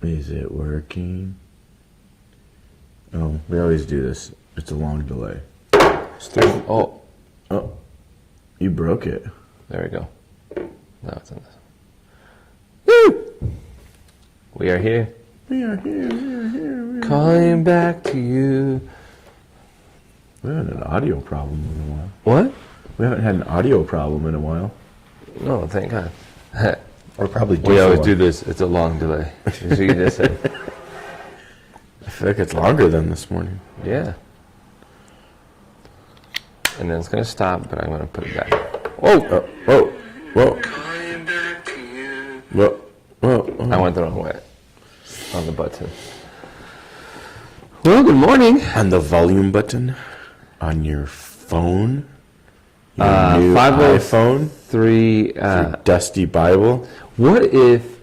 Is it working? Oh, we always do this. It's a long delay. Oh, You broke it. there we go. Now it's in this. Woo! We are here. We are here. Calling back to you. We haven't had an audio problem in a while. What? We haven't had an audio problem in a while. No, thank God. Or probably We always do this. It's a long delay. As you just said. I feel like it's longer than this morning. Yeah. And then it's going to stop, but I'm going to put it back. Whoa! Whoa. I went the wrong way on the button. Well, good morning. On the volume button on your phone. Your new 503. iPhone. Your dusty Bible. What if,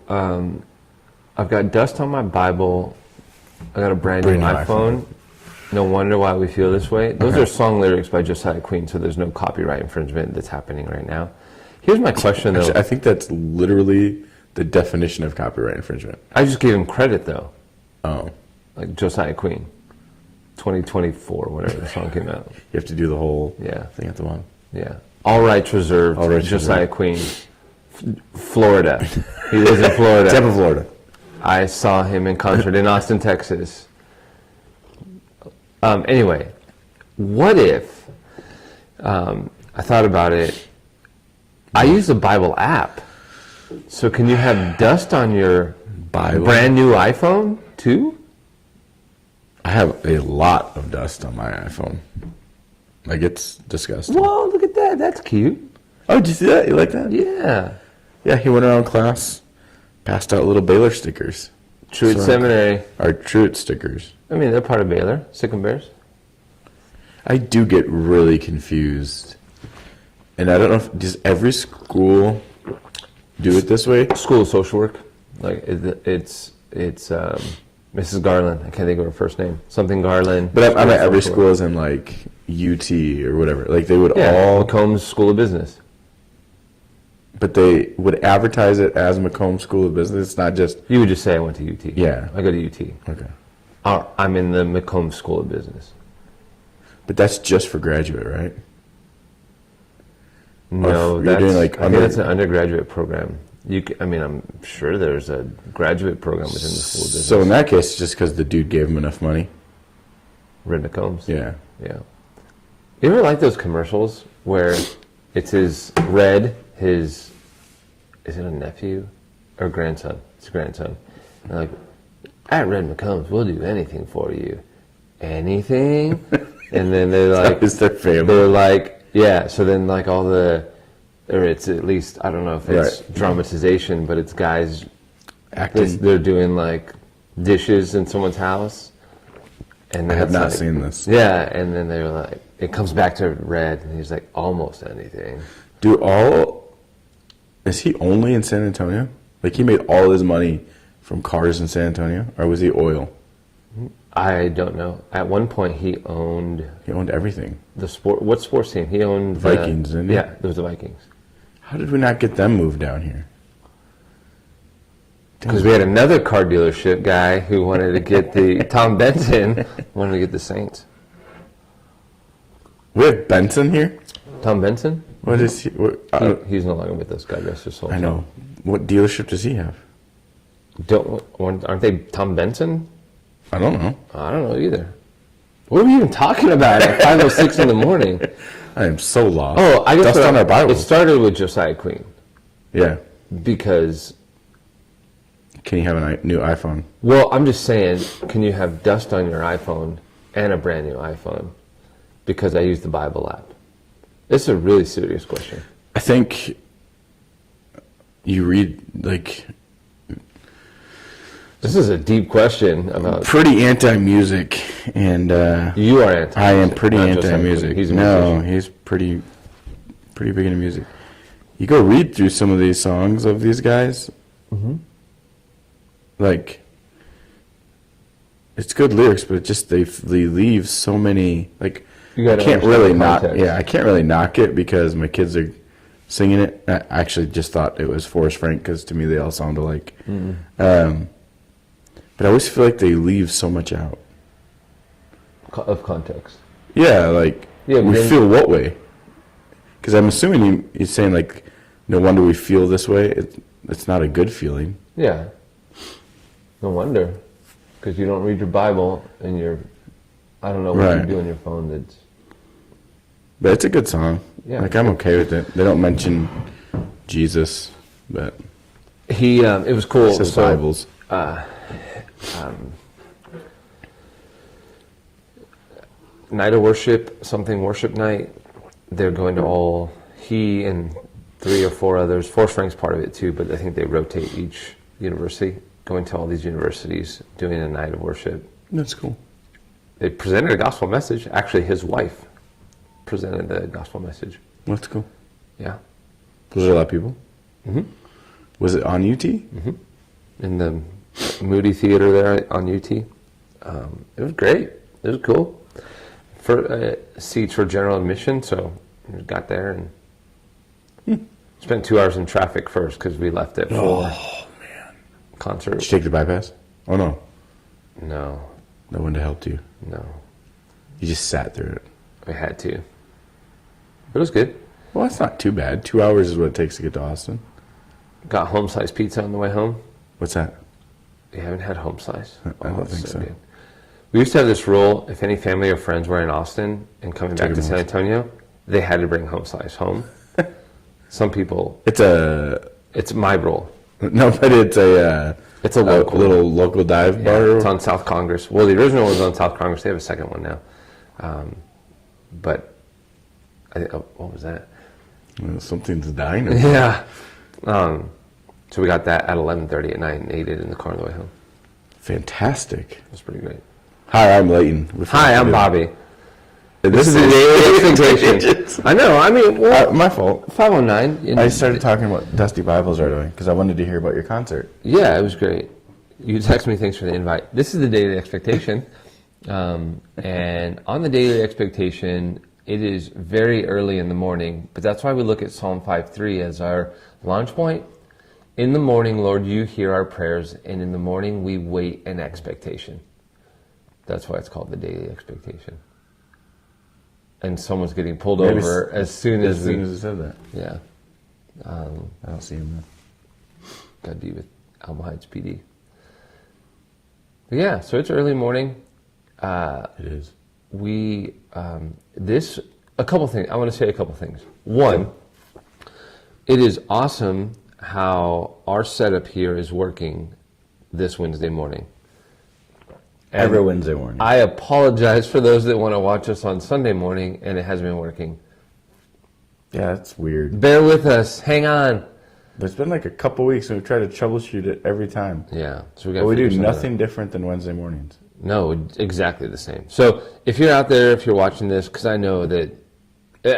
I've got dust on my Bible. I got a brand new iPhone. No wonder why we feel this way. Those are song lyrics by Josiah Queen, so there's no copyright infringement that's happening right now. Here's my question, though. Actually, I think that's literally the definition of copyright infringement. I just gave him credit, though. Oh. Like Josiah Queen. 2024, whatever the song came out. You have to do the whole thing at the bottom. Yeah. All rights reserved. All rights Josiah reserved. Queen. Florida. He lives in Florida. Tampa, Florida. I saw him in concert in Austin, Texas. Anyway, what if, I thought about it, I use the Bible app. So can you have dust on your Bible? brand new iPhone too? I have a lot of dust on my iPhone. Like, it's disgusting. Whoa, look at that. That's cute. Oh, did you see that? You like that? Yeah. Yeah, he went around class, passed out little Baylor stickers. Truett So- Seminary. Or Truett stickers. I mean, they're part of Baylor. Sick and Bears. I do get really confused. And I don't know if, does every school do it this way? School of Social Work. Like, it's Mrs. Garland. I can't think of her first name. Something Garland. But I mean, every Social school Work. is in, like, UT or whatever. Like, they would Yeah, all... Macombs School of Business. But they would advertise it as Macomb School of Business. It's not just... You would just say I went to UT. Yeah. I go to UT. Okay. I'm in the Macomb School of Business. But that's just for graduate, right? No, you're doing, like, I think that's an undergraduate program. I'm sure there's a graduate program within the School of Business. So in that case, it's just because the dude gave him enough money. Red McCombs. Yeah. Yeah. You ever like those commercials where it's is it a nephew or grandson? It's a grandson. And they're like, at Red McCombs, we'll do anything for you. Anything? And then they're like, Is their family? they're like, yeah. So then like or it's at least, I don't know if it's Right. dramatization, but it's guys, Acting. they're doing like dishes in someone's house. And I have that's not like- seen this. Yeah, and then they were like, it comes back to Red, and he's like, almost anything. Is he only in San Antonio? Like, he made all his money from cars in San Antonio? Or was he oil? I don't know. At one point, he owned He owned everything. the sport. What sports team? He owned Vikings, didn't he? Yeah, it was the Vikings. How did we not get them moved down here? Because we had another car dealership guy who wanted to get Tom Benson wanted to get the Saints. We have Benson here? Tom Benson? What is he? He's no longer with us. God rest his soul. I know. What dealership does he have? Aren't they Tom Benson? I don't know. I don't know either. What are we even talking about at 5:06 in the morning? I am so lost. Oh, I guess Dust on our Bible. It started with Josiah Queen Yeah. because, Can you have a new iPhone? well, I'm just saying, can you have dust on your iPhone and a brand new iPhone? Because I use the Bible app. It's a really serious question. I think you read, like, This is a deep question about. pretty anti-music, and You are anti. I am pretty not Josiah anti-music. Queen. He's a No, musician. he's pretty big into music. You go read through some of these songs of these guys. Mm-hmm. Like, it's good lyrics, but it just they leave so many, like, You I gotta can't understand really the knock. context. Yeah, I can't really knock it because my kids are singing it. I actually just thought it was Forrest Frank because to me they all sound alike. But I always feel like they leave so much out. Of context. Yeah, like Yeah, but we then- feel what way? Because I'm assuming he's saying like, no wonder we feel this way. It's not a good feeling. Yeah. No wonder. Because you don't read your Bible and I don't know what you Right. do on your phone that's... But it's a good song. Yeah. Like I'm okay with it. They don't mention Jesus, but It was cool. it says So, Bibles. Night of worship, something worship night. They're going to all, he and 3 or 4 others, Forrest Frank's part of it too, but I think they rotate each university, going to all these universities, doing a night of worship. That's cool. They presented a gospel message. Actually, his wife presented the gospel message. That's cool. Yeah. Was there a lot of people? Mhm. Was it on UT? In the Moody Theater there on UT. It was great. It was cool. For seats for general admission, so we got there and spent 2 hours in traffic first because we left at 4. Oh man! Concert. Did you take the bypass? Oh no, No, no one to help you. no. You just sat through it. We had to. But it was good. Well, that's not too bad. 2 hours is what it takes to get to Austin. Got home size pizza on the way home. What's that? We haven't had home size. I don't think so. Good. We used to have this rule: if any family or friends were in Austin and coming back Take to them San home. Antonio, they had to bring home size home. Some people, It's a it's my rule. no, but it's a It's a local. little local dive Yeah, bar. it's on South Congress. Well, the original was on South Congress. They have a second one now. But what was that? Something's dying. Yeah. So we got that at 11:30 at night and ate it in the car on the way home. Fantastic. It was pretty great. Hi, I'm Leighton. Hi, I'm Bobby. This is the daily expectation. I know. I mean, well, my fault. 509. I started talking about Dusty Bibles right away because I wanted to hear about your concert. Yeah, it was great. You text me, thanks for the invite. This is the daily expectation. And on the daily expectation, it is very early in the morning, but that's why we look at Psalm 5:3 as our launch point. In the morning, Lord, you hear our prayers, and in the morning we wait in expectation. That's why it's called the daily expectation. And someone's getting pulled Maybe over as soon as we... it said that. Yeah. I don't see him then. Got to be with Alma Heights PD. But yeah, so it's early morning. It is. A couple things. I want to say a couple things. One, it is awesome how our setup here is working this Wednesday morning. And Every Wednesday morning. I apologize for those that want to watch us on Sunday morning and it hasn't been working. Yeah, it's weird. Bear with us. Hang on. But it's been like a couple weeks and we've tried to troubleshoot it every time. Yeah. So we got. But we do nothing different than Wednesday mornings. No, exactly the same. So if you're out there, if you're watching this, because I know that,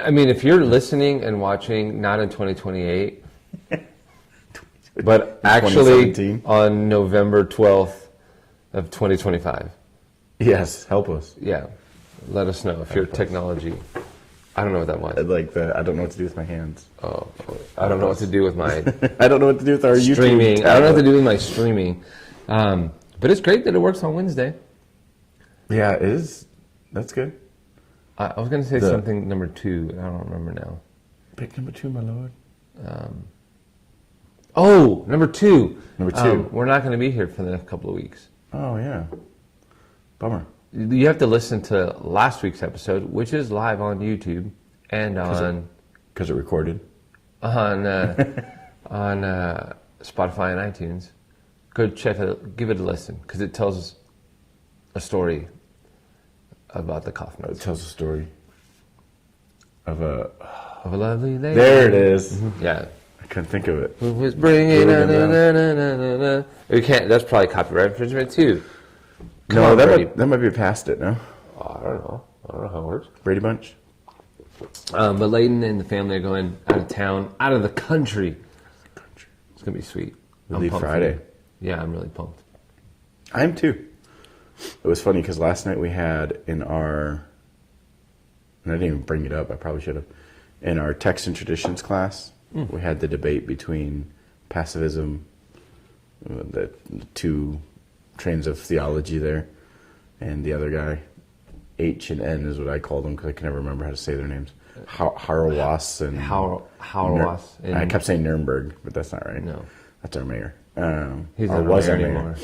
I mean, if you're listening and watching, not in 2028, but actually 2017. on November 12th of 2025. Yes, help us. Yeah, let us know if your technology, I don't know what that was. I don't know what to do with my hands. Oh, I don't know what to do with my I don't know what to do with our streaming. YouTube. I don't know what to do with my streaming. But it's great that it works on Wednesday. Yeah, it is. That's good. I was going to say something number 2. I don't remember now. Pick number 2, my lord. Oh, number 2. Number 2. We're not going to be here for the next couple of weeks. Oh, yeah. Bummer. You have to listen to last week's episode, which is live on YouTube and on Because it recorded. on Spotify and iTunes. Go check it, give it a listen, because it tells a story about the cough It notes tells a story of a... of a lovely lady. There it is. Yeah. I couldn't think of it. Who was bringing na, na, na, na, na, na, na. We can't. That's probably copyright infringement too. Come No, on, that Brady. might be past it, no? Oh, I don't know. I don't know how it works. Brady Bunch? But Layton and the family are going out of town, out of the country. It's gonna be sweet. We I'm leave pumped for Friday. it. Yeah, I'm really pumped. I am too. It was funny because last night we had in our, and I didn't even bring it up, I probably should have, in our text and traditions class, We had the debate between pacifism, the two trains of theology there, and the other guy, H and N is what I called them because I can never remember how to say their names. Hauerwas and Hauerwas. I kept saying Nuremberg, but that's not right. No. That's our mayor. He's or not was mayor our mayor. anymore.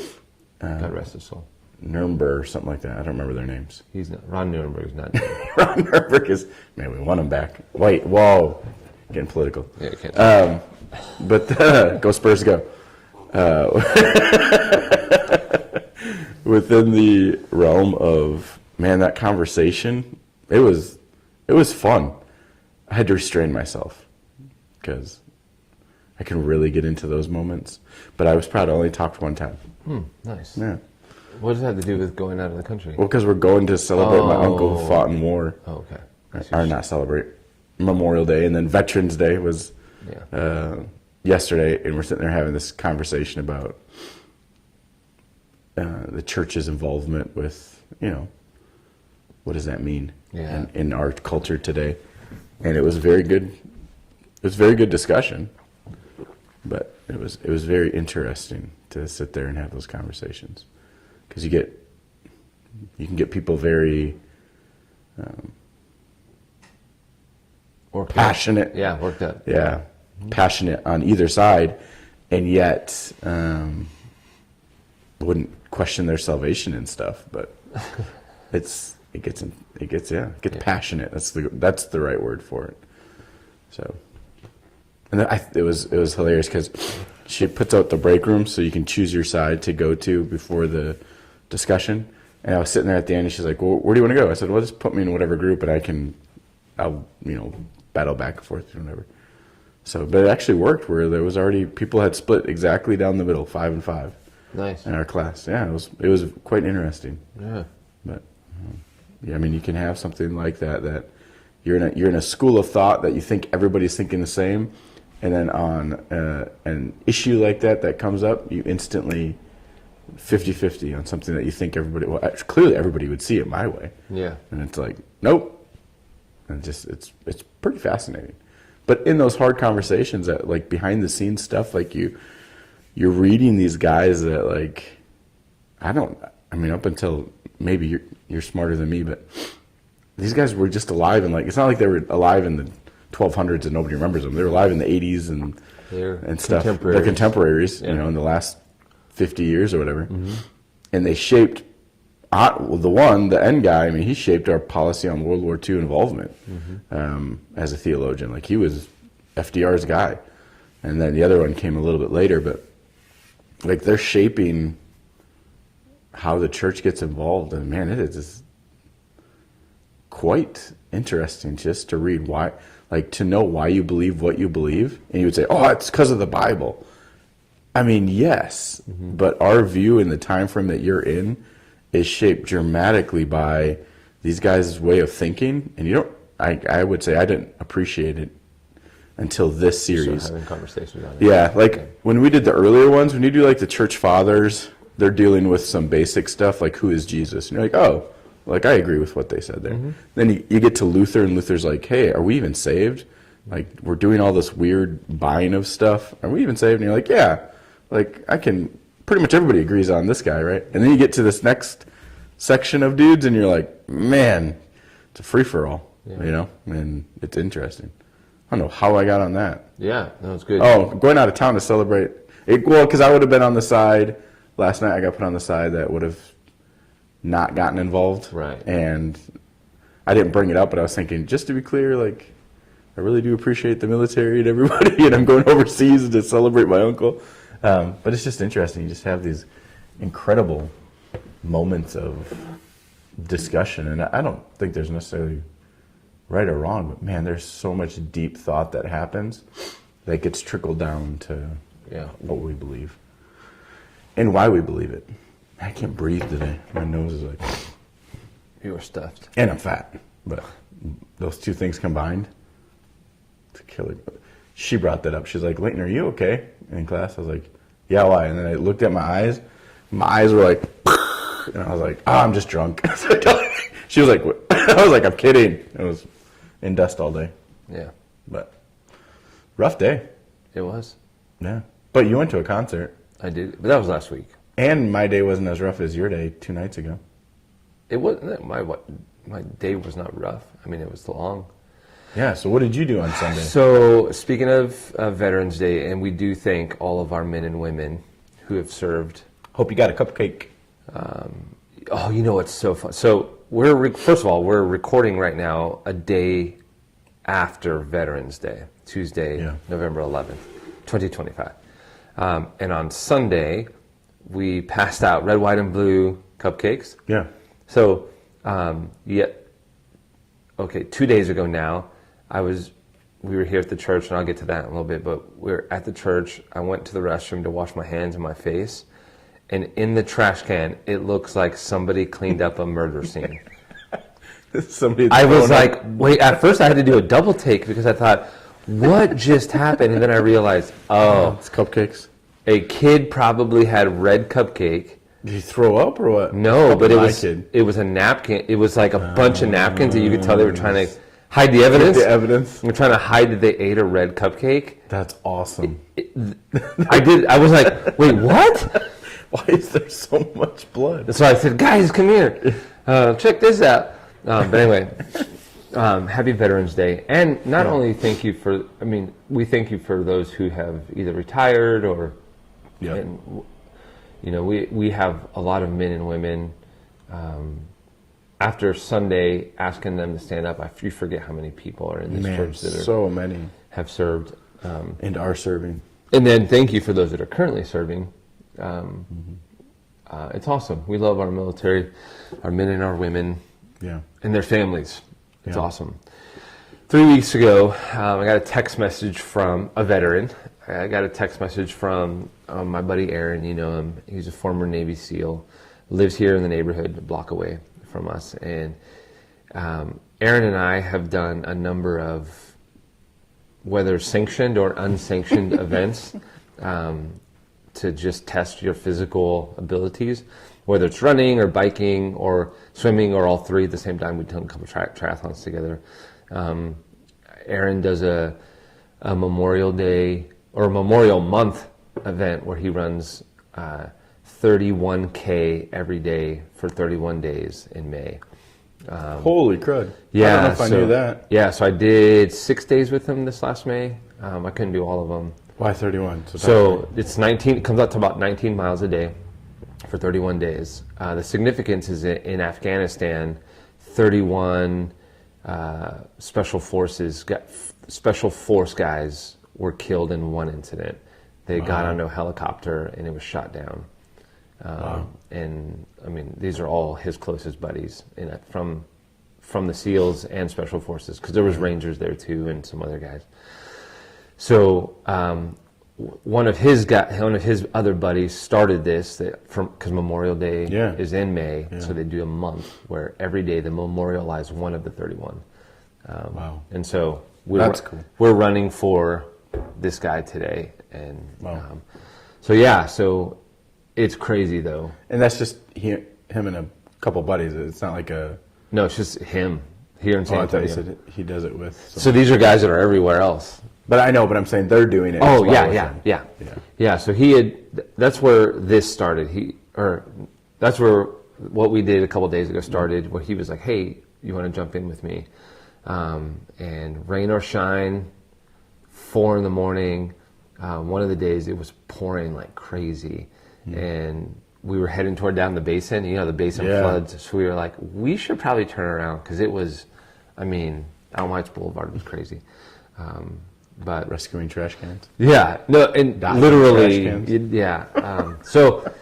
God rest his soul. Nuremberg or something like that. I don't remember their names. He's not. Ron Nuremberg's not. Ron Nuremberg is, man, we want him back. Wait, whoa. Getting political. Yeah, you can't. But go Spurs, go. Within the realm of, man, that conversation, it was fun. I had to restrain myself because I can really get into those moments. But I was proud I only talked one time. Nice. Yeah. What does that have to do with going out of the country? Well, because we're going to celebrate my uncle who fought in war. Oh, okay. Or not celebrate. Memorial Day, and then Veterans Day was yesterday, and we're sitting there having this conversation about the church's involvement with, what does that mean in our culture today? And it was very good. It was very good discussion, but it was very interesting to sit there and have those conversations because you can get people very passionate. Yeah, worked up. Yeah, passionate on either side, and yet wouldn't question their salvation and stuff. But it gets passionate. That's the right word for it. So, and then it was hilarious because she puts out the break room so you can choose your side to go to before the discussion. And I was sitting there at the end, and she's like, "Well, where do you want to go?" I said, "Well, just put me in whatever group, and I'll battle back and forth and whatever." So, but it actually worked where there was already people had split exactly down the middle, 5 and 5. Nice. In our class. Yeah, it was quite interesting. Yeah. But yeah, I mean, you can have something like that you're in a school of thought that you think everybody's thinking the same, and then on an issue like that comes up, you instantly 50-50 on something that you think clearly everybody would see it my way. Yeah. And it's like, nope. And it's pretty fascinating. But in those hard conversations, that like behind the scenes stuff, like you're reading these guys that like, up until maybe you're smarter than me, but these guys were just alive, and like it's not like they were alive in the 1200s and nobody remembers them. They were alive in the 80s and stuff. They're contemporaries, in the last 50 years or whatever. Mm-hmm. And they shaped the end guy. I mean, he shaped our policy on World War II involvement as a theologian. Like he was FDR's guy, and then the other one came a little bit later. But like they're shaping how the church gets involved, and man, it is just quite interesting just to read why, like to know why you believe what you believe, and you would say, "Oh, it's because of the Bible." I mean, yes, but our view in the time frame that you're in is shaped dramatically by these guys' way of thinking, and I would say I didn't appreciate it until this series. Having conversations on it. Yeah, when we did the earlier ones, when you do like the church fathers, they're dealing with some basic stuff like who is Jesus, and you're like, oh, like I agree with what they said there. Mm-hmm. Then you get to Luther, and Luther's like, hey, are we even saved? Like we're doing all this weird buying of stuff. Are we even saved? And you're like, yeah. Like I can. Pretty much everybody agrees on this guy, right? And then you get to this next section of dudes, and you're like, man, it's a free for all, and it's interesting. I don't know how I got on that. Yeah, that was good. Oh, going out of town to celebrate it. Well, because I would have been on the side last night. I got put on the side that would have not gotten involved, right? And I didn't bring it up, but I was thinking, just to be clear, like I really do appreciate the military and everybody, and I'm going overseas to celebrate my uncle. But it's just interesting. You just have these incredible moments of discussion. And I don't think there's necessarily right or wrong, but man, there's so much deep thought that happens that gets trickled down to what we believe and why we believe it. I can't breathe today. My nose is like... You were stuffed. And I'm fat. But those two things combined, it's a killer. She brought that up. She's like, Leighton, are you okay? In class, I was like, yeah, why? And then I looked at my eyes. My eyes were like, and I was like, oh, I'm just drunk. She was like, what? I was like, I'm kidding. It was in dust all day. Yeah. But Rough day. It was. Yeah. But you went to a concert. I did, but that was last week. And my day wasn't as rough as your day 2 nights ago. It wasn't. My day was not rough. I mean, it was long. Yeah, so what did you do on Sunday? So, speaking of Veterans Day, and we do thank all of our men and women who have served. Hope you got a cupcake. Oh, you know what's so fun? So, first of all, we're recording right now a day after Veterans Day, Tuesday, Yeah. November 11th, 2025. And on Sunday, we passed out red, white, and blue cupcakes. Yeah. So, 2 days ago now, we were here at the church, and I'll get to that in a little bit, but we're at the church. I went to the restroom to wash my hands and my face, and in the trash can, it looks like somebody cleaned up a murder scene. I was like, wait, at first I had to do a double take because I thought, what just happened? And then I realized, it's cupcakes. a kid probably had red cupcake. Did you throw up or what? No, but Kid. it was a napkin. It was like a bunch of napkins that you could tell they were trying to hide the evidence. The evidence. We're trying to hide that they ate a red cupcake. That's awesome. I was like, wait, what? Why is there so much blood? So I said, guys, come here. Check this out. But anyway, happy Veterans Day. And not only we thank you for those who have either retired or, Yeah. and, we have a lot of men and women. After Sunday, asking them to stand up, you forget how many people are in this church that so many have served. and are serving. And then thank you for those that are currently serving. It's awesome. We love our military, our men and our women, Yeah. and their families. It's Yeah. awesome. 3 weeks ago, I got a text message from a veteran. I got a text message from my buddy Aaron. You know him. He's a former Navy SEAL. Lives here in the neighborhood, a block away from us. And Aaron and I have done a number of, whether sanctioned or unsanctioned events, to just test your physical abilities, whether it's running or biking or swimming or all three at the same time. We've done a couple triathlons together. Aaron does a Memorial Day or Memorial Month event where he runs 31K every day for 31 days in May. Holy crud. Yeah, I don't know if I knew that. Yeah, so I did 6 days with him this last May. I couldn't do all of them. Why 31? So it's 19. It comes out to about 19 miles a day for 31 days. The significance is in Afghanistan, 31 special force guys were killed in one incident. They got onto a helicopter and it was shot down. And I mean, these are all his closest buddies from the SEALs and Special Forces, because there was Rangers there too and some other guys. So one of his other buddies started this because Memorial Day is in May, so they do a month where every day they memorialize one of the 31. Wow. And so That's cool. We're running for this guy today, and so it's crazy though. And that's just him and a couple buddies. It's not like a... No, it's just him here in San I thought Antonio. you said he does it with... So these are guys that are everywhere else. But I know, but I'm saying they're doing it. Oh, as well with him. yeah. So that's where this started. That's where what we did a couple days ago started, where he was like, hey, you want to jump in with me? And rain or shine, 4 a.m, one of the days it was pouring like crazy. And we were heading down the basin. You know, the basin floods. So we were like, we should probably turn around, because it was, Alma Heights Boulevard was crazy. But Rescuing trash cans. yeah, no, and Dodging literally, trash cans. yeah. So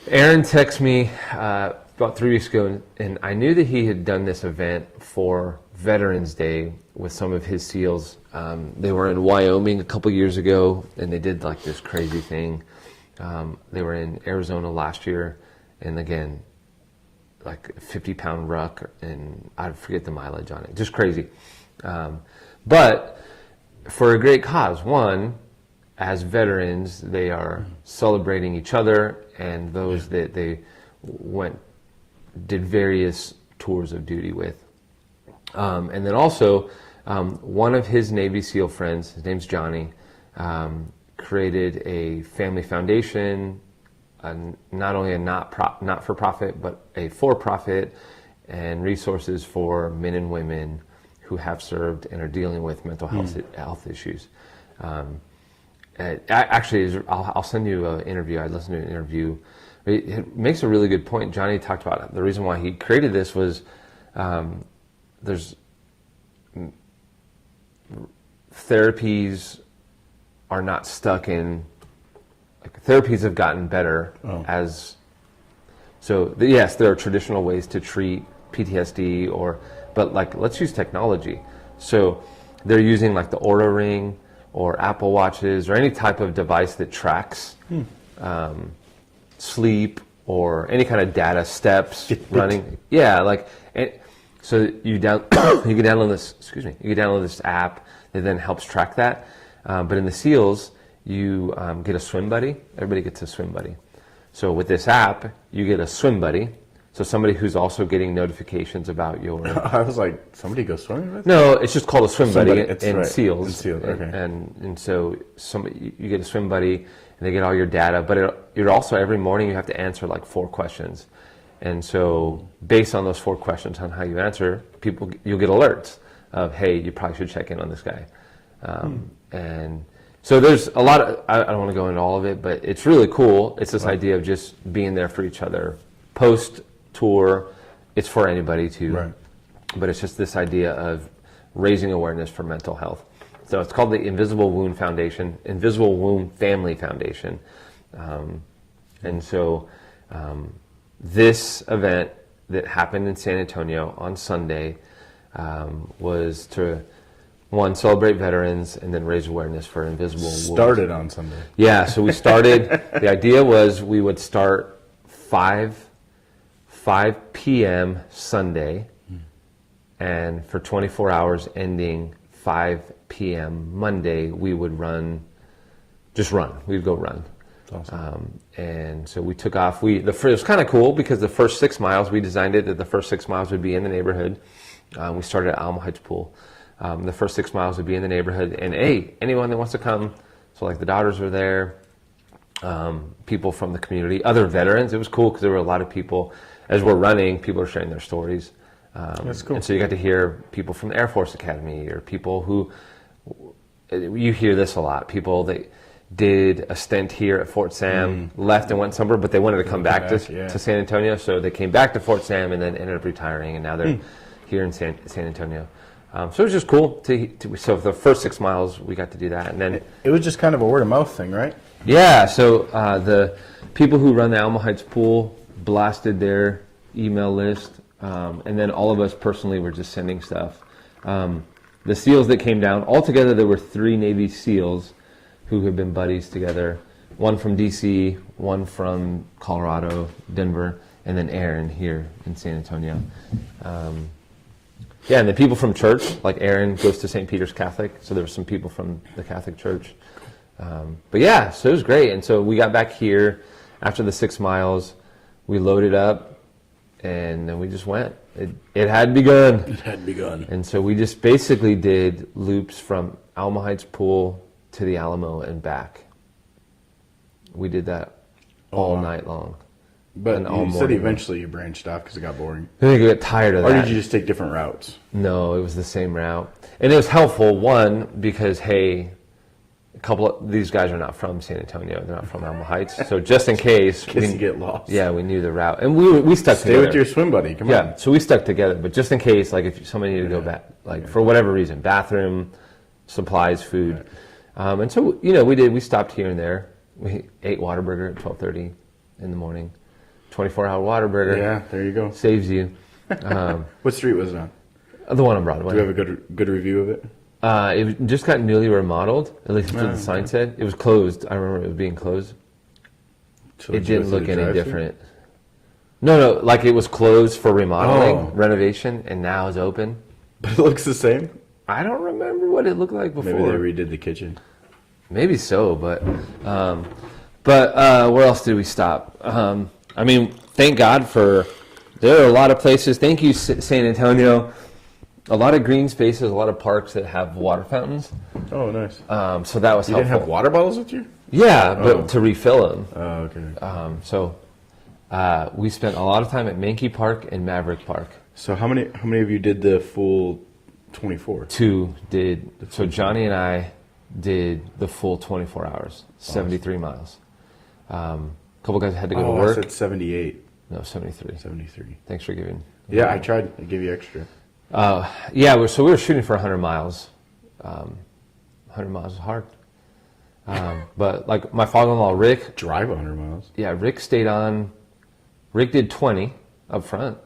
Aaron texted me about 3 weeks ago, and I knew that he had done this event for Veterans Day with some of his SEALs. They were in Wyoming a couple years ago, and they did like this crazy thing. They were in Arizona last year, and again, like a 50-pound ruck, and I forget the mileage on it. Just crazy. But for a great cause. One, as veterans, they are celebrating each other and those that they did various tours of duty with. And then also, One of his Navy SEAL friends, his name's Johnny, created a family foundation, not only a not-for-profit, but a for-profit, and resources for men and women who have served and are dealing with mental health issues. Actually, I'll send you an interview. I listened to an interview. It makes a really good point. Johnny talked about it. The reason why he created this was there's therapies are not stuck in, like, therapies have gotten better yes, there are traditional ways to treat PTSD but like, let's use technology. So they're using like the Oura Ring or Apple Watches or any type of device that tracks sleep or any kind of data, steps, running. Yeah, like, so you can download this. Excuse me. You can download this app that then helps track that. But in the SEALs, you get a swim buddy. Everybody gets a swim buddy. So with this app, you get a swim buddy. So somebody who's also getting notifications about your... I was like, somebody go swimming with? No, it's just called a swim buddy in right. SEALs. In SEALs, okay. And so you get a swim buddy, and they get all your data. But you're also, every morning, you have to answer like 4 questions. And so based on those 4 questions on how you answer, you'll get alerts of, hey, you probably should check in on this guy. And so there's a lot of, I don't want to go into all of it, but it's really cool. It's this idea of just being there for each other. Post-tour, it's for anybody too. Right. But it's just this idea of raising awareness for mental health. So it's called the Invisible Wound Foundation, Invisible Wound Family Foundation. And so this event that happened in San Antonio on Sunday was to, one, celebrate veterans and then raise awareness for invisible wounds. Started on Sunday. Yeah, so we started, the idea was we would start 5 p.m. Sunday, and for 24 hours ending 5 p.m. Monday, we would we'd go run. That's awesome. And so we took off. It was kind of cool because the first 6 miles, we designed it that the first 6 miles would be in the neighborhood. We started at Alma Heights Pool. The first 6 miles would be in the neighborhood, and hey, anyone that wants to come. So like the daughters were there, people from the community, other veterans. It was cool because there were a lot of people. As we're running, people are sharing their stories. That's cool. And so you got to hear people from the Air Force Academy, or people who, you hear this a lot, people that did a stint here at Fort Sam, left and went somewhere, but they wanted to come back to San Antonio, so they came back to Fort Sam and then ended up retiring, and now they're here in San Antonio. So it was just cool. So the first 6 miles, we got to do that. And then it was just kind of a word of mouth thing, right? Yeah, so the people who run the Alma Heights Pool blasted their email list, and then all of us personally were just sending stuff. The SEALs that came down, altogether there were 3 Navy SEALs who have been buddies together. One from DC, one from Colorado, Denver, and then Aaron here in San Antonio. Yeah, and the people from church, like Aaron goes to St. Peter's Catholic, so there were some people from the Catholic Church. But yeah, so it was great. And so we got back here after the 6 miles, we loaded up, and then we just went. It had begun. It had begun. And so we just basically did loops from Alma Heights Pool to the Alamo and back. We did that all night long. But and all you said morning. Eventually you branched off because it got boring. I think I got tired of that. Or did you just take different routes? No, it was the same route. And it was helpful, one, because, hey, a couple of these guys are not from San Antonio. They're not from Alma Heights. So just in case. You get lost. Yeah, we knew the route. And we stuck together. Stay with your swim buddy. Come on. Yeah, so we stuck together. But just in case, like if somebody needed to go back, like for whatever reason, bathroom, supplies, food. Right. And so, we stopped here and there. We ate Whataburger at 12:30 in the morning. 24-hour Whataburger. Yeah, there you go. Saves you. What street was it on? The one on Broadway. Do you have a good review of it? It just got newly remodeled. At least that's what the sign said. It was closed. I remember it was being closed. So it didn't look any different. No, like it was closed for remodeling, renovation, and now it's open. But it looks the same? I don't remember what it looked like before. Maybe they redid the kitchen. Maybe so, but where else did we stop? I mean, thank God there are a lot of places. Thank you, San Antonio. A lot of green spaces, a lot of parks that have water fountains. Oh, nice. So that was You helpful. didn't have water bottles with you? Yeah, but Oh. to refill them. Oh, okay. We spent a lot of time at Mankey Park and Maverick Park. So how many of you did the full 24? So Johnny and I did the full 24 hours, 73 miles. A couple guys had to go to I work. said 78. No, 73. 73. Thanks for giving. Yeah, I tried to give you extra. So we were shooting for 100 miles. 100 miles is hard. But like my father-in-law, Rick, Drive 100 miles. yeah, Rick stayed on. Rick did 20 up front,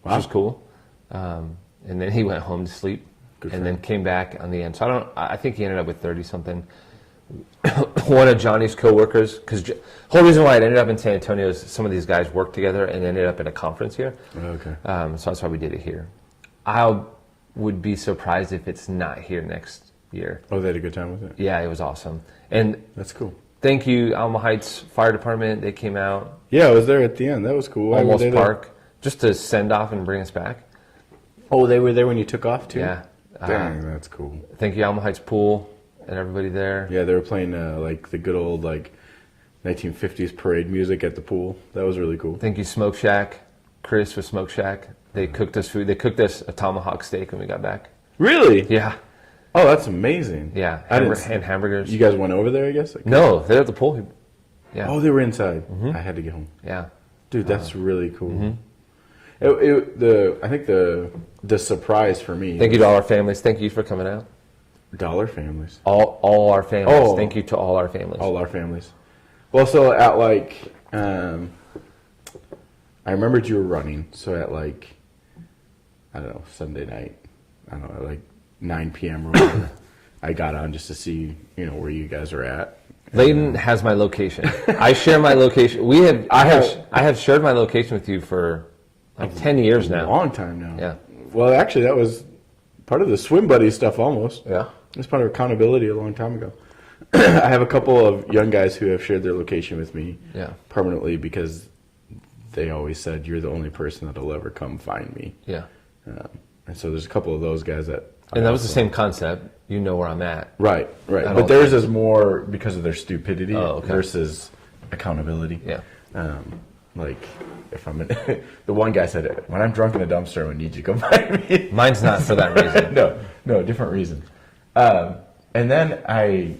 which Wow. was cool. And then he went home to sleep, Good for and then him. came back on the end. So I think he ended up with 30 something. One of Johnny's coworkers, because whole reason why it ended up in San Antonio is some of these guys worked together and ended up at a conference here. Okay. So that's why we did it here. I would be surprised if it's not here next year. Oh, they had a good time with it? Yeah, it was awesome. And That's cool. thank you, Alma Heights Fire Department. They came out, Yeah, I was there at the end. That was cool. Why were Almost they there? Park, just to send off and bring us back. Oh, they were there when you took off too? Yeah. Dang, that's cool. Thank you, Alma Heights Pool, and everybody there. Yeah, they were playing like the good old 1950s parade music at the pool. That was really cool. Thank you, Smoke Shack, Chris with Smoke Shack. They cooked us food. They cooked us a tomahawk steak when we got back. Really? Yeah, Oh, that's amazing. yeah, I didn't and hamburgers. You guys went over there, I guess? No, they're at the pool. Yeah, Oh, they were inside. I had to get home. yeah. Dude, that's really cool. Mm-hmm. I think the surprise for me. Thank you to all our families. Thank you for coming out. Dollar families. All our families. Oh. Thank you to all our families. All our families. Well, so at I remembered you were running. So at I don't know, Sunday night, I don't know, at 9 p.m. or whatever, I got on just to see, where you guys are at. Layden has my location. I share my location. I have shared my location with you for 10 years A now. long time now. Yeah. Well, actually, that was part of the Swim Buddy stuff almost. Yeah. It's part of accountability a long time ago. I have a couple of young guys who have shared their location with me Yeah. permanently because they always said, you're the only person that'll ever come find me. Yeah. And so there's a couple of those guys that... And that was the same concept. You know where I'm at. Right. At all But theirs is more because of their stupidity Oh, okay. versus accountability. Yeah. If I'm the one guy said, when I'm drunk in a dumpster, I need you to come find me. Mine's not for that reason. No, different reason. And then I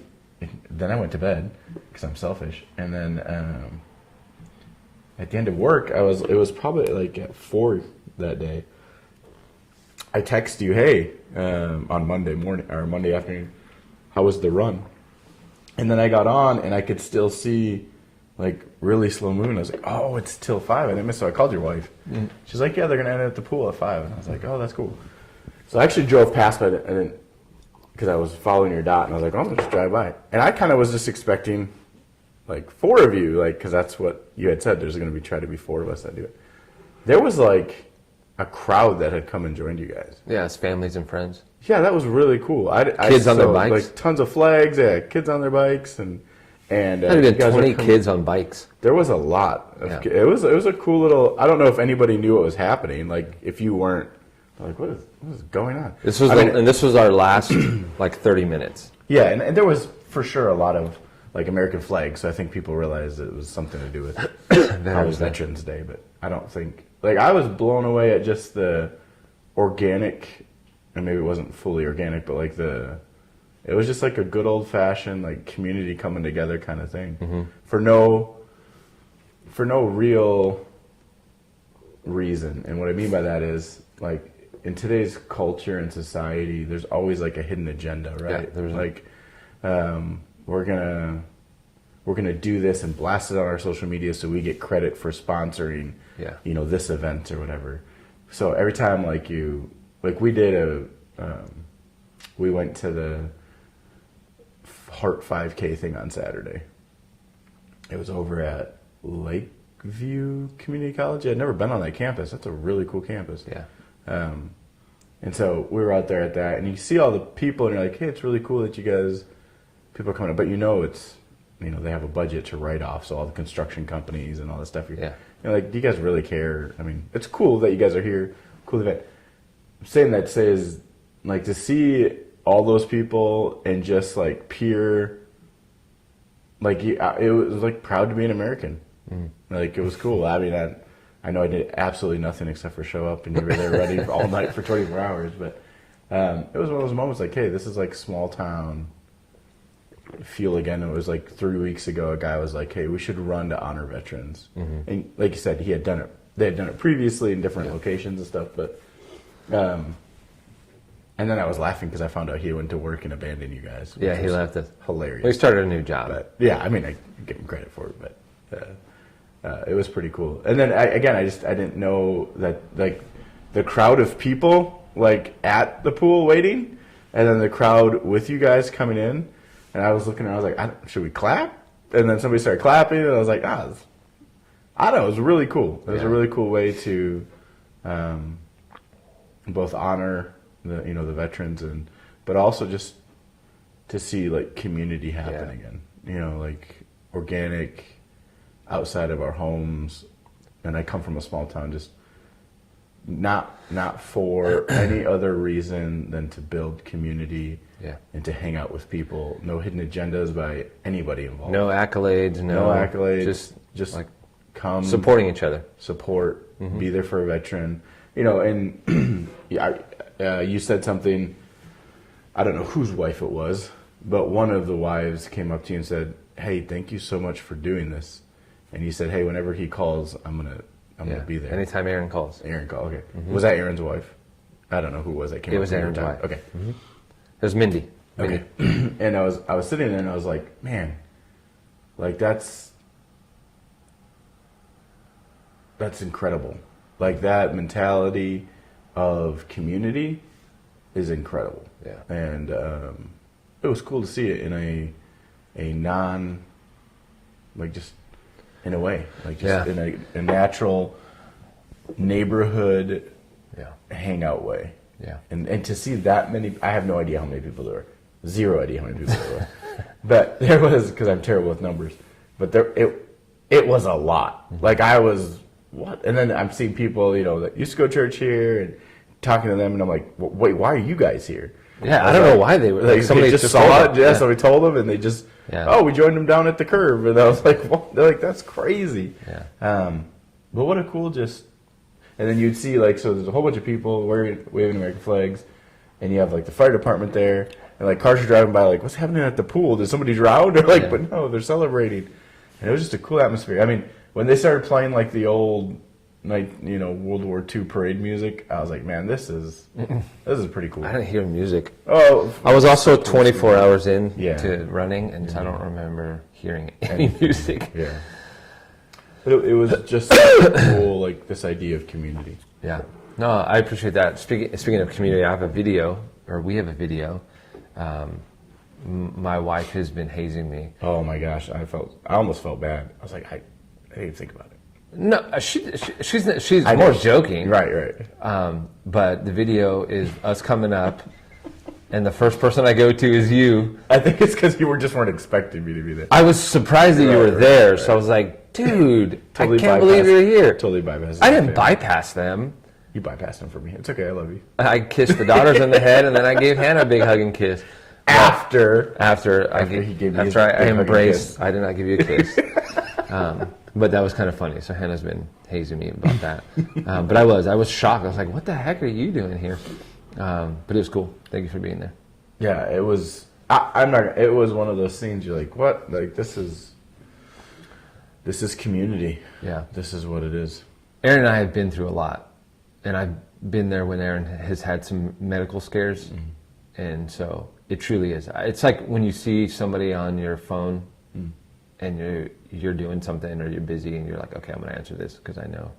went to bed because I'm selfish. And then at the end of work, it was probably at 4 that day. I text you, hey, on Monday morning or Monday afternoon, how was the run? And then I got on and I could still see really slow moving. I was like, oh, it's till 5. I didn't miss it. So I called your wife. She's like, yeah, they're gonna end at the pool at 5. And I was like, oh, that's cool. So I actually drove past by because I was following your dot, and I was like, oh, I'll just drive by. And I kind of was just expecting 4 of you, because that's what you had said. There's gonna try to be 4 of us that do it. There was a crowd that had come and joined you guys. Yeah, it's families and friends. Yeah, that was really cool. Kids on their bikes? tons of flags. Yeah, kids on their bikes, and There had you been guys were 20 coming- kids on bikes. There was a lot. Yeah. It was a cool little. I don't know if anybody knew what was happening. If you weren't, what is going on? This was I mean, this was our last 30 minutes. yeah, and there was for sure a lot of American flags. So I think people realized it was something to do with probably Veterans Day. But I don't think I was blown away at just the organic, and maybe it wasn't fully organic, but it was just a good old fashioned community coming together kind of thing for no real reason. And what I mean by that is in today's culture and society, there's always a hidden agenda, right? Yeah, there's we're gonna do this and blast it on our social media so we get credit for sponsoring, Yeah. this event or whatever. So every time we did we went to the Heart 5K thing on Saturday. It was over at Lakeview Community College. I'd never been on that campus. That's a really cool campus. Yeah. And so we were out there at that, and you see all the people, and you're like, hey, it's really cool that people are coming up. But it's, they have a budget to write off, so all the construction companies and all this stuff. Yeah. Do you guys really care? I mean, it's cool that you guys are here. Cool event. I'm saying that to say is like to see all those people and just like pure, like it was like proud to be an American. Like it was cool. I mean, I know I did absolutely nothing except for show up, and you were there ready all night for 24 hours. But it was one of those moments like, hey, this is like small town feel again. It was like 3 weeks ago. A guy was like, hey, we should run to honor veterans, and like you said, he had done it. They had done it previously in different locations and stuff, but. And then I was laughing because I found out he went to work and abandoned you guys. Yeah, he left us. Hilarious. We started a new job. But yeah, I mean, I give him credit for it, but it was pretty cool. And then I didn't know that like the crowd of people like at the pool waiting, and then the crowd with you guys coming in, and I was looking and I was like, should we clap? And then somebody started clapping, and I was like, I don't know, it was really cool. It was a really cool way to both honor the veterans but also just to see like community happen again. Like organic outside of our homes. And I come from a small town, just not for any other reason than to build community and to hang out with people. No hidden agendas by anybody involved. No accolades. No accolades. Just like come supporting each other. Support. Be there for a veteran. And you said something, I don't know whose wife it was, but one of the wives came up to you and said, hey, thank you so much for doing this. And you said, hey, whenever he calls, I'm gonna be there. Anytime Aaron calls. Aaron called, okay. Was that Aaron's wife? I don't know who was that came up. It was Aaron's wife. Okay. It was Mindy. Okay. And I was sitting there and I was like, man, like that's incredible. Like that mentality of community is incredible. Yeah. And it was cool to see it in a non, like just in a way, like just in a natural neighborhood hangout way. Yeah. And to see that many, I have no idea how many people there were. Zero idea how many people there were. But there was, because I'm terrible with numbers, but it was a lot. Like I was, what? And then I'm seeing people, that used to go to church here and talking to them, and I'm like, wait, why are you guys here? Yeah, I don't know why they were. Like somebody just saw it. Yeah, somebody told them, and they just, we joined them down at the curve. And I was like, what? They're like, that's crazy. Yeah. But what a cool and then you'd see so there's a whole bunch of people waving American flags, and you have the fire department there, and cars are driving by, what's happening at the pool? Did somebody drown? Or but no, they're celebrating. And it was just a cool atmosphere. I mean, when they started playing the old World War II parade music, I was like, man, this is pretty cool. I didn't hear music. Oh, I was also 24 hours in to running, and so I don't remember hearing any music. Yeah. But it was just cool, this idea of community. Yeah. No, I appreciate that. Speaking of community, we have a video. My wife has been hazing me. Oh my gosh, I almost felt bad. I was like, I didn't even think about it. No, she's more joking. Right. But the video is us coming up, and the first person I go to is you. I think it's because you weren't expecting me to be there. I was surprised that you were there, so I was like, dude, totally I can't believe you're here. Totally bypassed. I didn't bypass them. You bypassed them for me. It's okay, I love you. I kissed the daughters on the head, and then I gave Hannah a big hug and kiss. After I embraced, I did not give you a kiss. But that was kind of funny. So Hannah's been hazing me about that. But I was shocked. I was like, what the heck are you doing here? But it was cool. Thank you for being there. Yeah, it was. It was one of those scenes. You're like, what? This is community. Yeah, this is what it is. Aaron and I have been through a lot, and I've been there when Aaron has had some medical scares, and so it truly is. It's like when you see somebody on your phone, and you're doing something or you're busy, and you're like, okay, I'm going to answer this because I know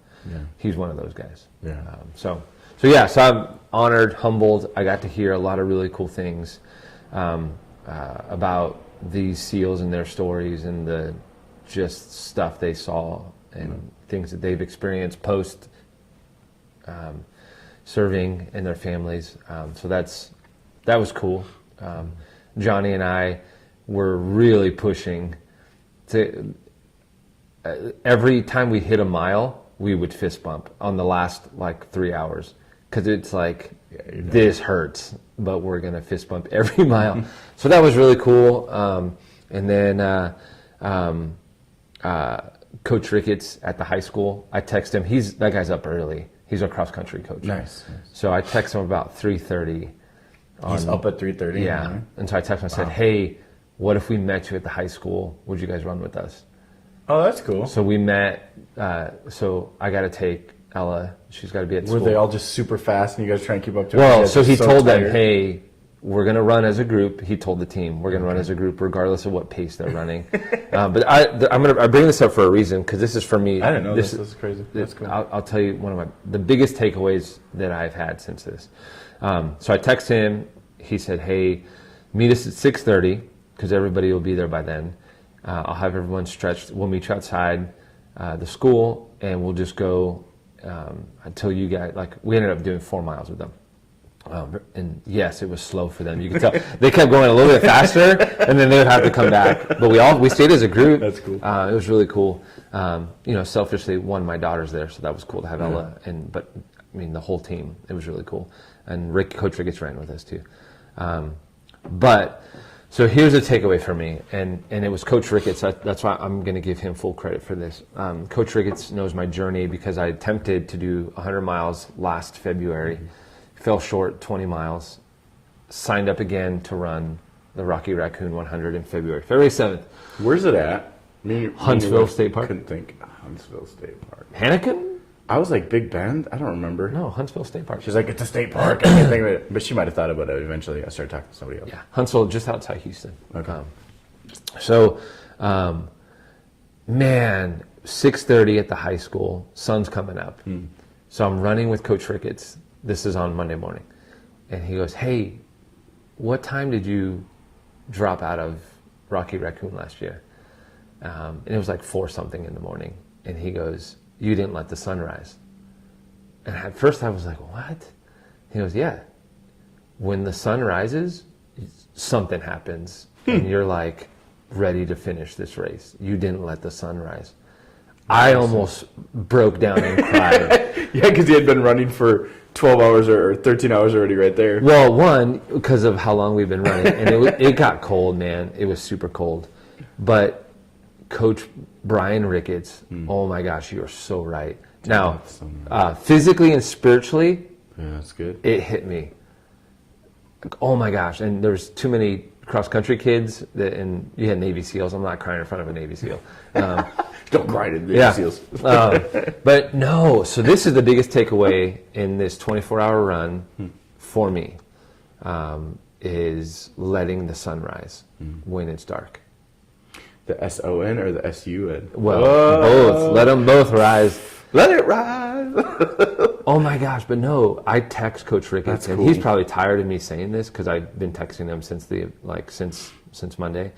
he's one of those guys. Yeah. So I'm honored, humbled. I got to hear a lot of really cool things about these SEALs and their stories and the just stuff they saw and things that they've experienced post serving in their families. So that was cool. Johnny and I were really pushing to every time we hit a mile, we would fist bump on the last 3 hours, because it's this hurts, but we're going to fist bump every mile. So that was really cool. And then Coach Ricketts at the high school, I text him. That guy's up early. He's our cross country coach. Nice. So I text him about 3:30. He's up at 3:30. Yeah. And so I texted him and said, hey, what if we met you at the high school? Would you guys run with us? Oh, that's cool. So we met. So I got to take Ella. She's got to be at Were school. they all just super fast and you guys try and keep up to it? Well, You so guys he are told them, tired? hey, we're going to run as a group. He told the team, we're going to run as a group regardless of what pace they're running. But I bring this up for a reason because this is for me. I didn't know this. This is crazy. That's cool. I'll tell you one of the biggest takeaways that I've had since this. So I text him. He said, hey, meet us at 6:30 because everybody will be there by then. I'll have everyone stretched. We'll meet you outside the school and we'll just go until you guys, we ended up doing 4 miles with them. And yes, it was slow for them. You could tell they kept going a little bit faster, and then they would have to come back. But we stayed as a group. That's cool. It was really cool. Selfishly, one, my daughter's there, so that was cool to have Ella. But the whole team, it was really cool. And Coach Ricketts ran with us too. So here's a takeaway for me, and it was Coach Ricketts. That's why I'm going to give him full credit for this. Coach Ricketts knows my journey because I attempted to do 100 miles last February. Mm-hmm. Fell short 20 miles, signed up again to run the Rocky Raccoon 100 in February 7th. Where's it at? Huntsville State Park. Couldn't think. Huntsville State Park. Hanneken? I was like Big Bend. I don't remember. No, Huntsville State Park. She's like, it's a state park. I can't think of it. But she might have thought about it eventually. I started talking to somebody else. Yeah, Huntsville, just outside Houston. Okay. 6:30 at the high school. Sun's coming up. So I'm running with Coach Ricketts. This is on Monday morning. And he goes, hey, what time did you drop out of Rocky Raccoon last year? And it was like 4-something in the morning. And he goes, you didn't let the sun rise. And at first I was like, what? He goes, yeah. When the sun rises, something happens. And you're like ready to finish this race. You didn't let the sun rise. I almost broke down and cried. Yeah, because he had been running for 12 hours or 13 hours already right there. Well, one, because of how long we've been running. And it got cold, man. It was super cold. But Coach Brian Ricketts, oh my gosh, you are so right. Now, physically and spiritually, yeah, that's good. It hit me. Oh my gosh. And there's too many cross-country kids, and you had Navy SEALs. I'm not crying in front of a Navy SEAL. Don't cry to Navy SEAls. But no, so this is the biggest takeaway in this 24-hour run for me, is letting the sun rise when it's dark. The S-O-N or the S-U-N? Well, both. Let them both rise. Let it rise. Oh my gosh, but no, I text Coach Ricketts, and he's probably tired of me saying this because I've been texting him since Monday.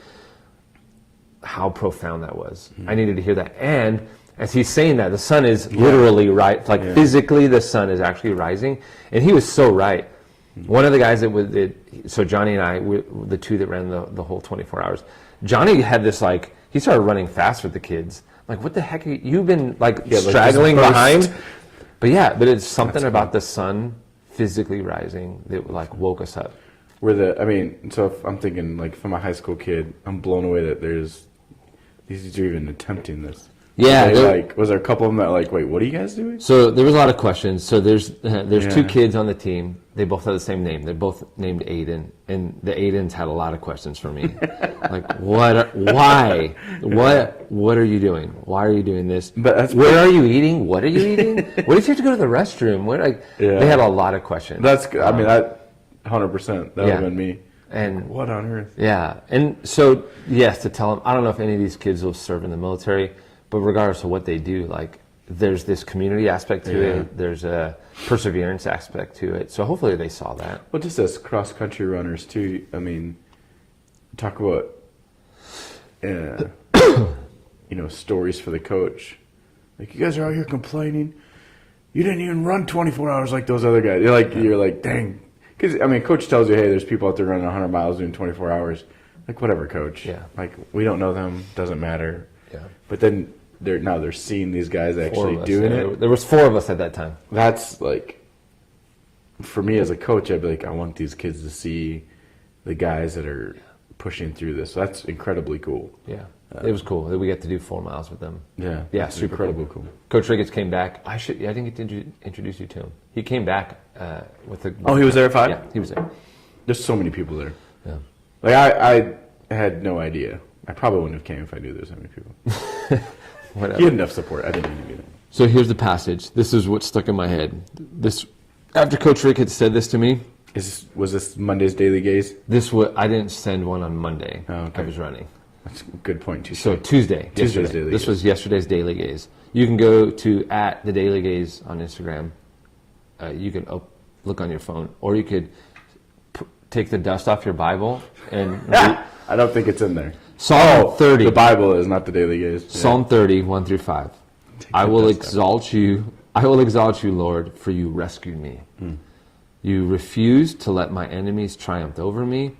How profound that was. I needed to hear that. And as he's saying that, the sun is literally right, physically the sun is actually rising. And he was so right. One of the guys so Johnny and I, the two that ran the whole 24 hours, Johnny had this he started running fast with the kids. Like, what the heck? You've been straggling behind. But it's something about the sun physically rising that woke us up. So if I'm thinking if I'm a high school kid, I'm blown away that these dudes are even attempting this. Yeah. Was there a couple of them that wait, what are you guys doing? So there was a lot of questions. So there's 2 kids on the team. They both have the same name. They're both named Aiden, and the Aidens had a lot of questions for me. Why? What are you doing? Why are you doing this? Where are you eating? What are you eating? What if you have to go to the restroom? They had a lot of questions. That's good. 100%. That would have been me. And what on earth? Yeah. And so, yes, to tell them, I don't know if any of these kids will serve in the military, but regardless of what they do, there's this community aspect to it. There's a perseverance aspect to it. So hopefully they saw that. Well, just as cross-country runners, too, talk about, stories for the coach. You guys are out here complaining. You didn't even run 24 hours like those other guys. You're like, dang. Because, coach tells you, hey, there's people out there running 100 miles doing 24 hours. Whatever, coach. Yeah. We don't know them. Doesn't matter. Yeah. But then they're seeing these guys actually doing it. There was 4 of us at that time. That's for me as a coach, I'd be like, I want these kids to see the guys that are pushing through this. So that's incredibly cool. Yeah, it was cool that we got to do 4 miles with them. Yeah, Yeah, it's super incredibly cool. Coach Ricketts came back. I didn't get to introduce you to him. He came back with the. Oh, he was there at 5? Yeah, he was there. There's so many people there. Yeah. Like I had no idea. I probably wouldn't have came if I knew there was so many people. Whatever. He had enough support. I didn't need to be there. So here's the passage. This is what stuck in my head. This, after Coach Ricketts said this to me, Was this Monday's Daily Gaze? I didn't send one on Monday. Oh, okay. I was running. That's a good point, too. So Tuesday's Daily This Gaze. was yesterday's Daily Gaze. You can go to @the Daily Gaze on Instagram. You can look on your phone, or you could take the dust off your Bible and read I don't think it's in there. Psalm 30. The Bible is not the Daily Gaze. Yeah. Psalm 30, 1-5. I will exalt you. I will exalt you, Lord, for you rescued me. You refused to let my enemies triumph over me.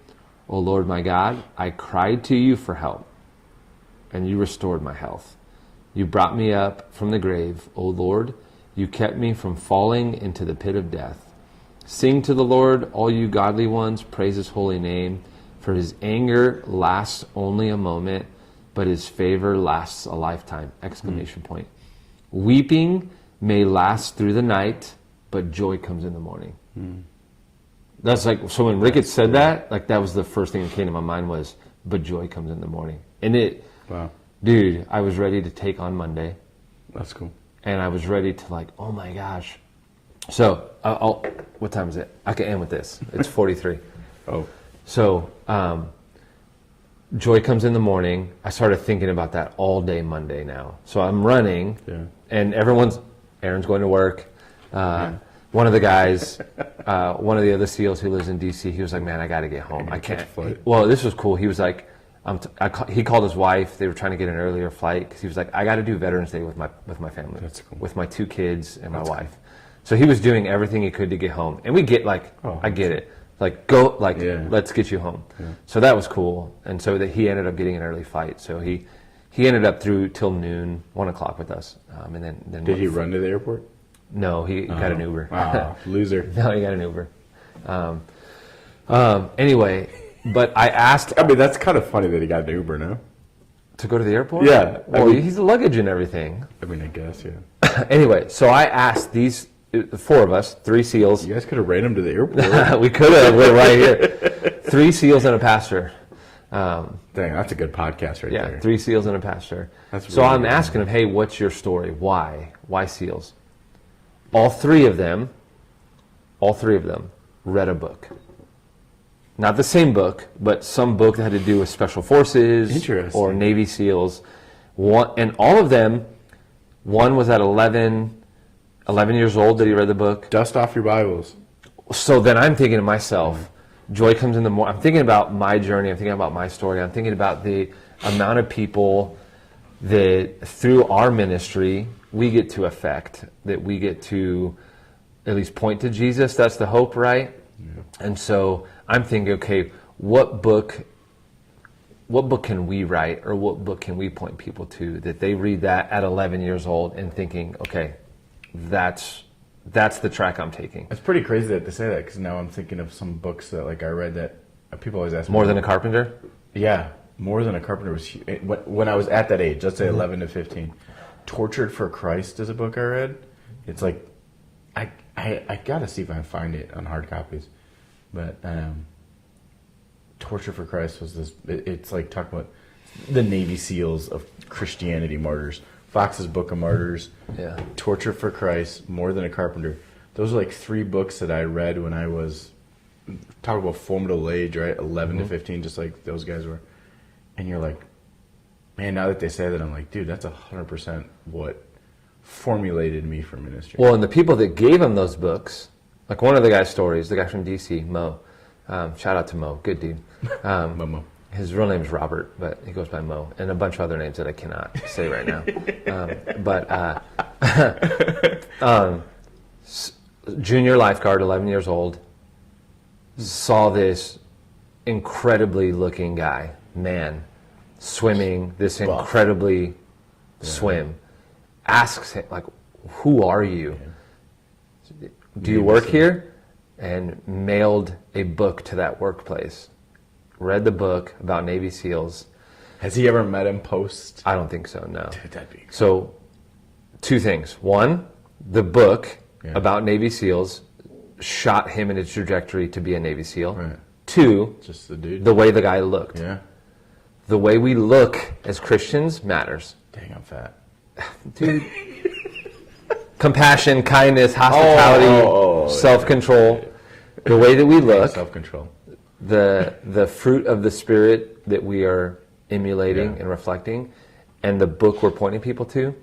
O Lord my God, I cried to you for help, and you restored my health. You brought me up from the grave, O Lord. You kept me from falling into the pit of death. Sing to the Lord, all you godly ones. Praise his holy name. For his anger lasts only a moment, but his favor lasts a lifetime! Exclamation point. Weeping may last through the night, but joy comes in the morning. That's like, so when Ricketts said that, like that was the first thing that came to my mind was, but joy comes in the morning. And Wow. dude, I was ready to take on Monday. That's cool. And I was ready to like, oh my gosh. So, what time is it? I can end with this. It's 43. Oh. So, joy comes in the morning. I started thinking about that all day Monday now. So I'm running, and Aaron's going to work. One of the guys, one of the other SEALs who lives in DC, he was like, man, I got to get home. I can't. Well, this was cool. He was like, he called his wife. They were trying to get an earlier flight because he was like, I got to do Veterans Day with my family. That's cool. With my 2 kids and my wife. So he was doing everything he could to get home. And we get like, I get it. Like, go, like, let's get you home. Yeah. So that was cool. And so that he ended up getting an early flight. So he ended up through till noon, 1 o'clock with us. And then Did he run to the airport? No, he got an Uber. Wow, loser. No, he got an Uber. Anyway, but I asked. I mean, that's kind of funny that he got an Uber, no? To go to the airport? Yeah. Well, he's luggage and everything. I mean, I guess, yeah. Anyway, so I asked these 4 of us, 3 SEALs. You guys could have ran him to the airport. We could have. We're right here. 3 SEALs and a pastor. Dang, that's a good podcast right there. Yeah, 3 SEALs and a pastor. That's so really I'm good. asking them, hey, what's your story? Why? Why SEALs? All three of them read a book. Not the same book, but some book that had to do with Special Forces or Navy SEALs. And all of them, one was at 11 years old that he read the book. Dust off your Bibles. So then I'm thinking to myself, joy comes in the morning. I'm thinking about my journey. I'm thinking about my story. I'm thinking about the amount of people that through our ministry we get to affect, that we get to at least point to Jesus. That's the hope, right? Yeah. And so I'm thinking, okay, what book can we write, or what book can we point people to that they read that at 11 years old and thinking, okay, that's the track I'm taking. It's pretty crazy that to say that, because now I'm thinking of some books that like I read that people always ask me. More Than a Carpenter? Yeah, More Than a Carpenter was when I was at that age, let's say 11 to 15. Tortured for Christ is a book I read. It's like, I gotta see if I can find it on hard copies, but Torture for Christ was this. It's like talking about the Navy SEALs of Christianity, martyrs. Fox's Book of Martyrs, Torture for Christ, More Than a Carpenter. Those are like 3 books that I read when I was talking about formidable age, right? 11 to 15, just like those guys were. And you're like, man, now that they say that, I'm like, dude, that's 100% what formulated me for ministry. Well, and the people that gave him those books, like one of the guy's stories, the guy from DC, Mo. Shout out to Mo, good dude. Mo. His real name is Robert, but he goes by Mo, and a bunch of other names that I cannot say right now. Junior lifeguard, 11 years old, saw this incredibly looking man, swimming this incredibly swim. Asks him, like, who are you? Do you work here? and mailed a book to that workplace. Read the book about Navy SEALs. Has he ever met him post? I don't think so, no. Dude, that'd be So, two things. One, the book Yeah. about Navy SEALs shot him in his trajectory to be a Navy SEAL. Right. Two, just the dude. the way the guy looked. Yeah. The way we look as Christians matters. Dang, I'm fat. Dude. Compassion, kindness, hospitality, self-control. The way that we look, Self-control. the fruit of the Spirit that we are emulating Yeah. and reflecting, and the book we're pointing people to,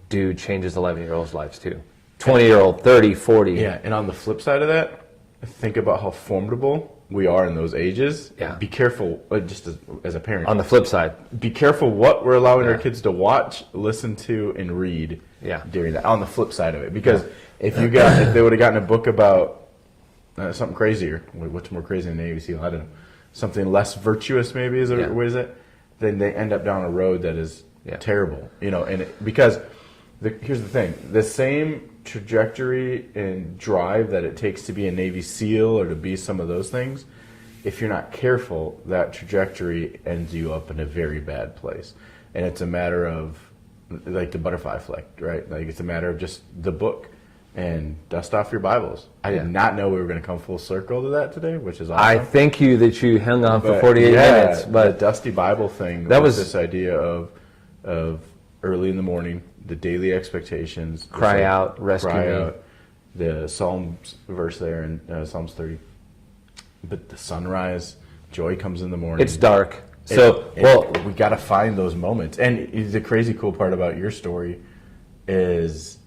dude, changes 11-year-olds' lives too. 20-year-old, 30, 40. Yeah, and on the flip side of that, think about how formidable we are in those ages. Yeah. Be careful, just as a parent. On the flip side, Be careful what we're allowing our Yeah. kids to watch, listen to, and read Yeah. during that. On the flip side of it, because if they would have gotten a book about something crazier, what's more crazy than Navy SEAL? I don't know. Something less virtuous, maybe is a Yeah. what is it? Then they end up down a road that is Yeah. terrible. Because here's the thing: the same trajectory and drive that it takes to be a Navy SEAL or to be some of those things, if you're not careful, that trajectory ends you up in a very bad place. And it's a matter of, like the butterfly effect, right? Like it's a matter of just the book and dust off your Bibles. I Yeah. did not know we were going to come full circle to that today, which is I awesome. thank you that you hung on for But 48 minutes. the But dusty Bible thing, That was was- this idea of early in the morning, the daily expectations. Cry It's out, rescue cry me. out. The Psalms verse there in Psalms 30. But the sunrise, joy comes in the morning. it's dark. So, We got to find those moments. And the crazy cool part about your story is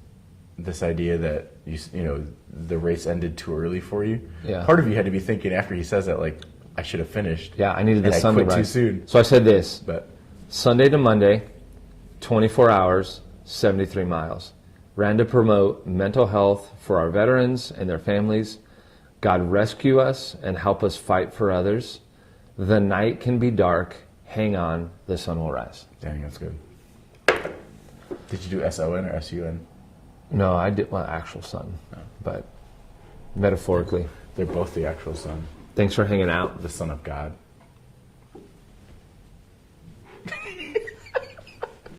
this idea that the race ended too early for you. Yeah. Part of you had to be thinking after he says that, like, I should have finished. yeah, I needed the and sun I to quit too rise. soon. So I said this: But Sunday to Monday, 24 hours, 73 miles. Ran to promote mental health for our veterans and their families. God rescue us and help us fight for others. The night can be dark. Hang on, the sun will rise. dang, that's good. Did you do SON or SUN? No, I did actual sun, but metaphorically. They're both the actual son, Thanks for hanging out. the Son of God.